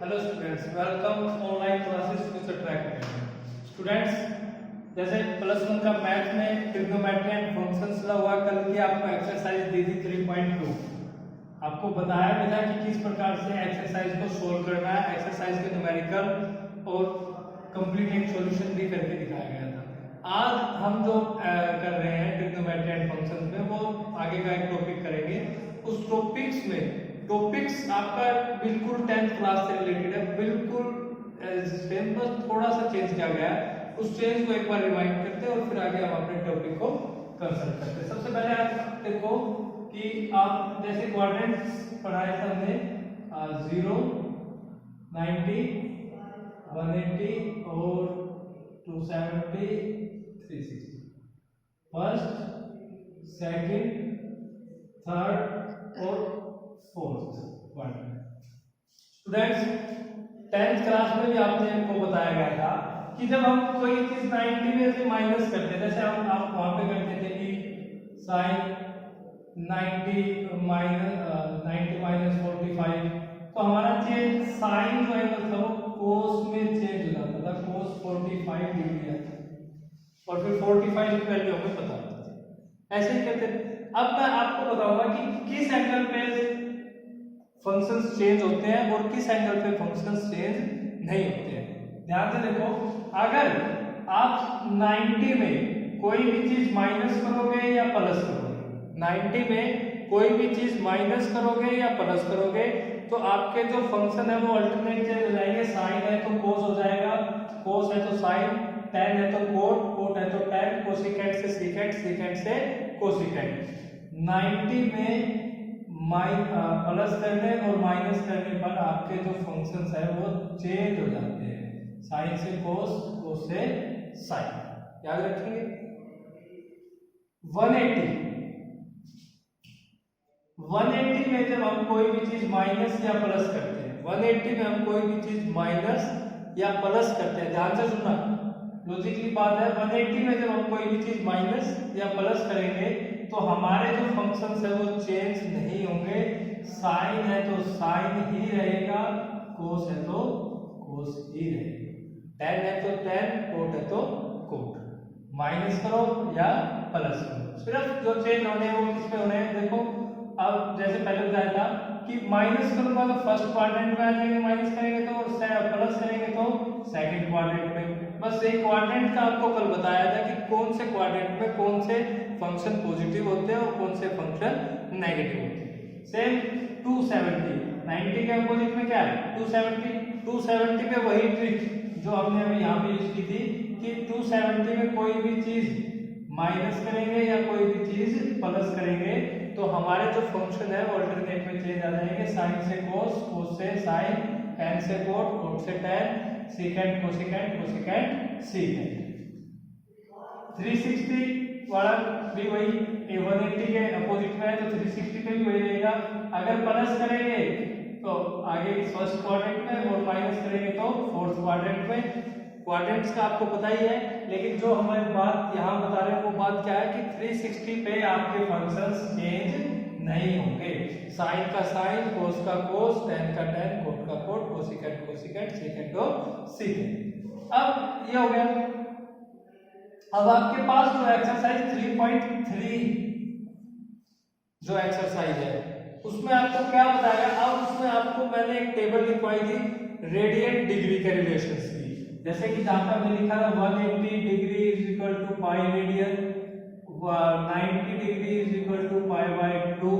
Hello students, welcome online classes future track में। Students, जैसे plus one का math में ट्रिग्नोमेट्री एंड फंक्शंस लगा हुआ, कल की आपको एक्सरसाइज दी थी 3.2। आपको बताया भी था कि किस प्रकार से एक्सरसाइज को सोल्व करना है। एक्सरसाइज के न्यूमेरिकल और कंप्लीट एक सॉल्यूशन भी करके दिखाया गया था। आज हम जो कर रहे हैं ट्रिग्नोमेट्री एंड फंक्शंस में, वो आगे का एक टॉपिक करेंगे। उस टॉपिक्स आपका बिल्कुल 10th क्लास से रिलेटेड है, बिल्कुल सेम, बस थोड़ा सा चेंज किया गया है। उस चेंज को एक बार रिवाइंड करते हैं और फिर आगे हम अपने टॉपिक को कंसल्ट करते हैं। सबसे पहले आप देखो कि आप जैसे क्वाड्रेंट्स पढ़ाए थे हमने 0, 90, 180 और 270, 360, फर्स्ट, सेकंड, थर्ड और fourth quadrant. Students, 10th class में भी आपको बताया गया था कि जब हम कोई चीज 90 में से माइनस करते हैं, जैसे हम आप वहां पे करते थे कि साइन 90 माइनस 45, तो हमारा चेंज साइन जो है मतलब कोस में चेंज हो जाता था, कोस 45 डिग्री आता था और फिर 45 की वैल्यू हमें पता था। ऐसे ही करते थे। अब मैं आपको बताऊंगा कि किस एंगल पे फंक्शंस चेंज होते हैं और किस एंगल पे फंक्शंस चेंज नहीं होते हैं। ध्यान से देखो, अगर आप 90 में कोई भी चीज माइनस करोगे या प्लस करोगे, 90 में कोई भी चीज माइनस करोगे या प्लस करोगे, तो आपके जो फंक्शन है वो अल्टरनेट चेंज हो जाएंगे। साइन है तो कोस हो जाएगा, कोस है तो साइन, टेन है तो कोट, कोट है तो टेन, कोसिकेंट से सीकेंट, सीकेंट से कोसिकेंट। 90 में प्लस करने और माइनस करने पर आपके जो फंक्शंस है वो चेंज हो जाते हैं, साइन से कोस, कोस से साइन। याद रखेंगे। 180 में जब हम कोई भी चीज माइनस या प्लस करते हैं, 180 में हम कोई भी चीज माइनस या प्लस करते हैं, ध्यान से सुनना, लॉजिकली बात है। 180 में जब हम कोई भी चीज माइनस या प्लस करेंगे तो हमारे जो फंक्शंस है वो चेंज नहीं होंगे। साइन है तो साइन ही रहेगा, कोस है तो कोस ही रहेगा, टेन है तो टेन, कोट है तो कोट। माइनस करो या प्लस करो, सिर्फ जो चेंज होने हैं वो किसमें होने हैं। देखो, अब जैसे पहले बताया था कि माइनस करूंगा तो फर्स्ट क्वाड्रेंट में आ जाएंगे, माइनस करेंगे तो प्लस करेंगे तो सेकंड क्वाड्रेंट में। बस एक क्वाड्रेंट का आपको कल बताया था कि कौन से क्वाड्रेंट में कौन से फंक्शन पॉजिटिव होते हैं और कौन से फंक्शन नेगेटिव होते हैं। सेम 270, 90 के अपोजिट में क्या है 270 पे वही ट्रिक जो हमने अभी यहाँ पे यूज की थी कि 270 में कोई भी चीज माइनस करेंगे या कोई भी चीज प्लस करेंगे तो हमारे जो फंक्शन है वो अल्टरनेट में चेंज आ जाएंगे। साइन से कोस, कोस से साइन, टेन से कोट, कोट से ten, secant cosecant, cosecant secant. 360 वाला भी वही 180 के अपोजिट में है तो 360 पे भी वही रहेगा। अगर प्लस करेंगे तो आगे फर्स्ट क्वाड्रेंट में और माइनस करेंगे तो फोर्थ क्वाड्रेंट में। क्वाड्रेंट्स का आपको पता ही है, लेकिन जो हमारी बात यहाँ बता रहे हैं वो बात क्या है कि 360 पे आपके फंक्शंस चेंज नहीं होंगे। साइन का साइन, कोस का कोस, टेन का टेन, कोट का कोट, कोसिकेंट कोसिकेंट, सीकेंट को सीकेंट। अब ये हो गया। अब आपके पास जो एक्सरसाइज 3.3 जो एक्सरसाइज है उसमें आपको क्या बताया। अब उसमें आपको मैंने एक टेबल लिखवाई थी रेडियन डिग्री के रिलेशंस की। जैसे कि जहां पर मैंने लिखा था 180 degree is equal to pi radian, 90 degree is equal to pi by 2,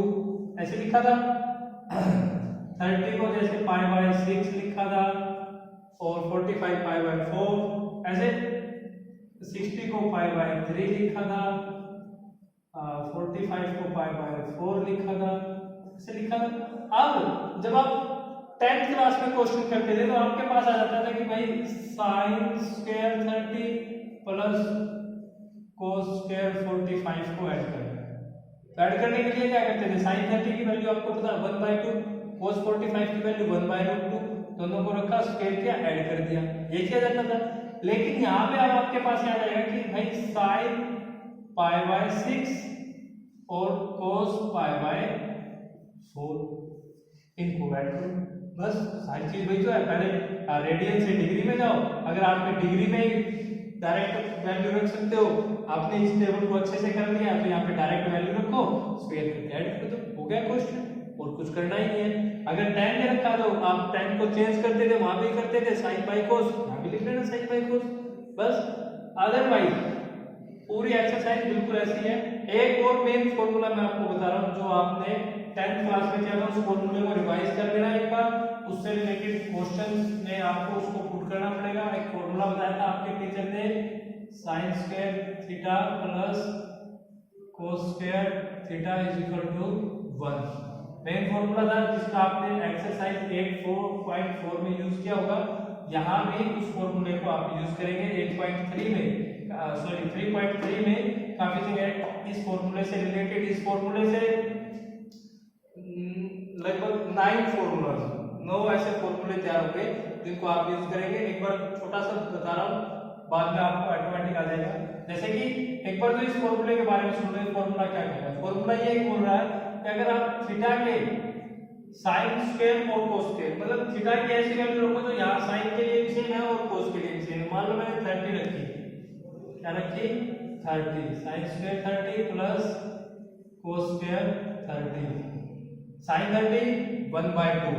ऐसे लिखा था। 30 को जैसे पाई बाय 6 लिखा था और 45 पाई बाय 4, ऐसे 60 को पाई बाय 3 लिखा था, 45 को पाई बाय 4 लिखा था, ऐसे लिखा था। अब जब आप 10th क्लास में क्वेश्चन करते थे तो आपके पास आ जाता था कि भाई sign square 30 plus cos square 45 को ऐड करना है। तो ऐड करने के लिए क्या करते थे, साइन 30 की वैल्यू आपको पता है 1/2, कोस 45 की वैल्यू 1/√2, दोनों को रखा, स्क्वायर किया, ऐड कर दिया, ये किया जाता था। लेकिन यहाँ पे अब आपके पास याद आएगा कि भाई साइन पाई बाय 6 और कोस पाई बाय 4 इनको ऐड करो। बस सारी चीज वही तो है। पहले रेडियन से डिग्री में जाओ, अगर आपने डिग्री में डायरेक्ट वैल्यू रख सकते हो, आपने इस टेबल को अच्छे से कर लिया तो यहाँ पे डायरेक्ट वैल्यू रखो, स्क्वायर करके ऐड कर दो, हो गया क्वेश्चन, और कुछ करना ही नहीं है। अगर tan के रखा तो आप tan को चेंज करते थे, वहां भी करते थे sin बाई cos, यहाँ भी लिख लेना sin बाई cos, बस। अदरवाइज पूरी एक्सरसाइज बिल्कुल ऐसी है। एक और मेन फॉर्मूला मैं आपको बता रहा हूँ, जो आपने 10th क्लास में किया था, उस फॉर्मूले को रिवाइज कर लेना एक बार, उससे रिलेटेड क्वेश्चन में आपको उसको पुट करना पड़ेगा। एक फॉर्मूला बताया था आपके टीचर ने, sin square theta plus cos square theta is equal to 1, main formula था, जिसका आपने एक्सरसाइज 8.4 में यूज किया होगा। यहाँ भी उस फॉर्मूले को आप यूज करेंगे 8.3 में, सॉरी 3.3 में काफी जगह इस फॉर्मूले से रिलेटेड, इस फॉर्मूले से लगभग 9 ऐसे फॉर्मूले तैयार हो गए जिनको आप यूज करेंगे। एक बार छोटा सा बता रहा हूँ, बाद में आपको ऑटोमेटिक आ जाएगा। जैसे कि एक बार तो इस फॉर्मूले के बारे में सुन रहे हैं, फॉर्मूला क्या कह रहा है, फॉर्मूला ये बोल रहा है कि अगर आप थीटा के साइन स्क्वायर और कोस स्क्वायर, मतलब थीटा की ऐसी वैल्यू रखो तो यहाँ साइन के लिए भी सेम है और कोस के लिए भी सेम है। मान लो मैंने 30 रखी, क्या रखी 30, sine square 30 plus cos square 30, sine 30 1/2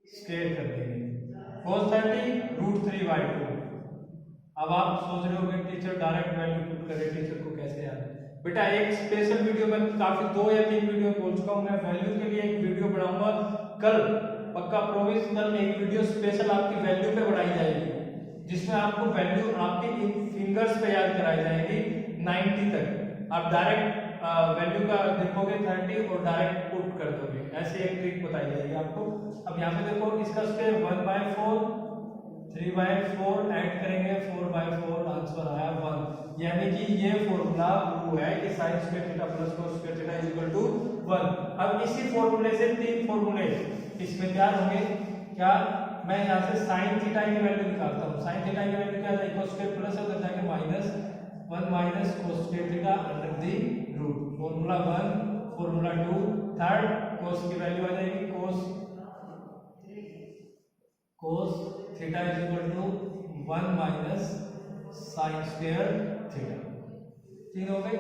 square कर देंगे, कोस 30 √3/2। अब आप सोच रहे होंगे टीचर डायरेक्ट वैल्यू पुट करे, टीचर को कैसे याद है? बेटा एक स्पेशल वीडियो में, काफी 2 या 3 वीडियो बोल चुका हूं, मैं वैल्यू के लिए एक वीडियो बनाऊंगा कल, पक्का प्रॉमिस, कल एक वीडियो स्पेशल आपकी वैल्यू पे बनाई जाएगी, जिसमें आपको वैल्यू आपकी इन फिंगर्स पे याद कराई जाएगी 90 तक। आप डायरेक्ट वैल्यू का देखोगे 30 और डायरेक्ट पुट कर दोगे, ऐसे एक ट्रिक बताई जाएगी आपको। अब यहाँ पे देखो, इसका स्क्वायर 1/4 3/4 ऐड करेंगे 4/4, आंसर आया 1। यानी कि ये फॉर्मूला वो है कि sin square theta plus cos square theta is equal to 1। अब इसी फॉर्मूले से 3 फॉर्मूले इसमें तैयार होंगे। क्या, मैं यहाँ से sin थीटा की वैल्यू निकालता हूँ। sin थीटा की वैल्यू क्या है, cos स्क्वायर प्लस होता है जाके -1 minus cos square theta under the root, formula 1, formula 2, third cos की वैल्यू आ जाएगी cos theta is equal to 1 minus sine square theta. तीन हो गई।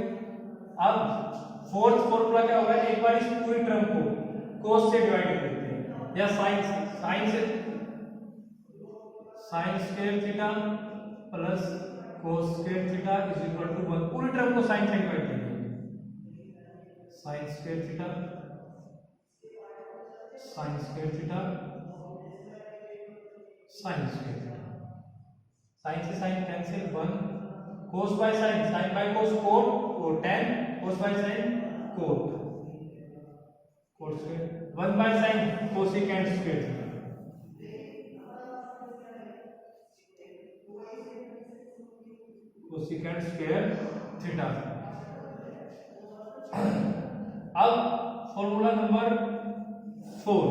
अब फोर्थ फॉर्मूला क्या होगा, एक बार इस पूरी टर्म को cos से डिवाइड कर देते हैं, या साइन से sine square theta plus cos square theta is equal to 1, पूरी टर्म को साइन से डिवाइड कर देंगे, sine square theta sine square theta sine square theta, sine से sine cancel 1, cos by sine, sine by cos cot और tan, cos by sine cot, cot square 1 by sine cosecant square theta, cosecant square theta. अब formula number 4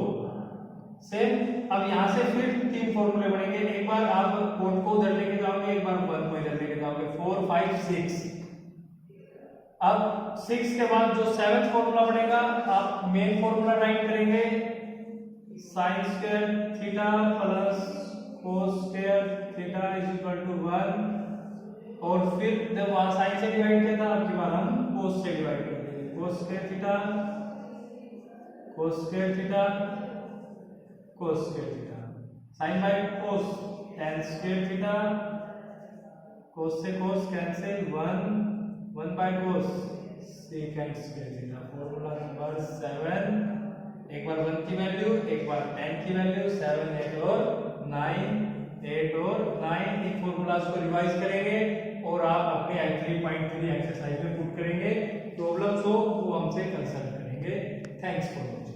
same. अब यहां से फिर 3 फॉर्मूले बनेंगे, एक बार आप कोट को उधर लेके जाओगे, एक बार 1 को इधर लेके जाओगे, 4 5 6। अब 6 के बाद जो 7th फॉर्मूला बनेगा, आप मेन फॉर्मूला राइट करेंगे, sine square theta plus cos square theta is equal to 1, और फिर जब वहां साइन से डिवाइड किया था, अब की बार हम cos से डिवाइड कर देंगे, cos square theta cos square theta cos square theta, sin by cos tan square theta, cos से cos cancel 1 by cos secant square theta. Formula number 7, एक बार 1 की वैल्यू, एक बार tan की वैल्यू, 7 8 और 9 इन फॉर्मूलाज को रिवाइज करेंगे और आप अपने 3.3 एक्सरसाइज में पुट करेंगे। प्रॉब्लम्स हो वो हमसे कंसल्ट करेंगे। Thanks for watching.